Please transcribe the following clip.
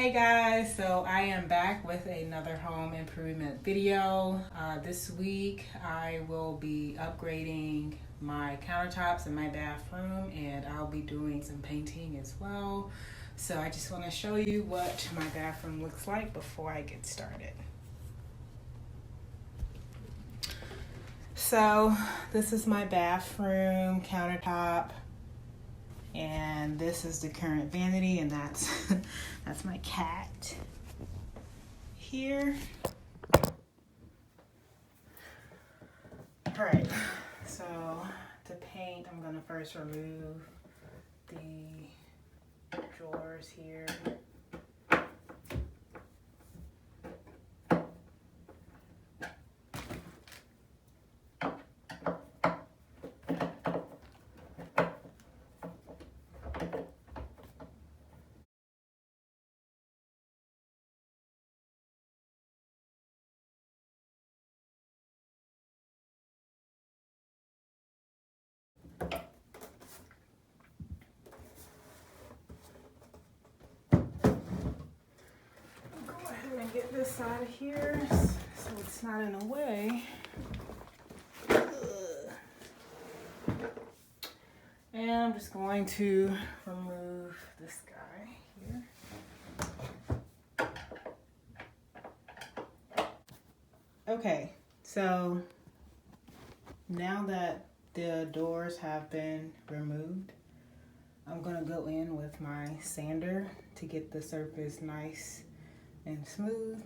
Hey guys, so I am back with another home improvement video. This week I will be upgrading my countertops in my bathroom, and I'll be doing some painting as well. So I just want to show you what my bathroom looks like before I get started. So this is my bathroom countertop, and this is the current vanity, and that's that's my cat here. All right, so to paint, I'm gonna first remove the drawers here. Go ahead and get this out of here so it's not in the way. And I'm just going to remove this guy here. Okay, so now that the doors have been removed, I'm gonna go in with my sander to get the surface nice and smooth.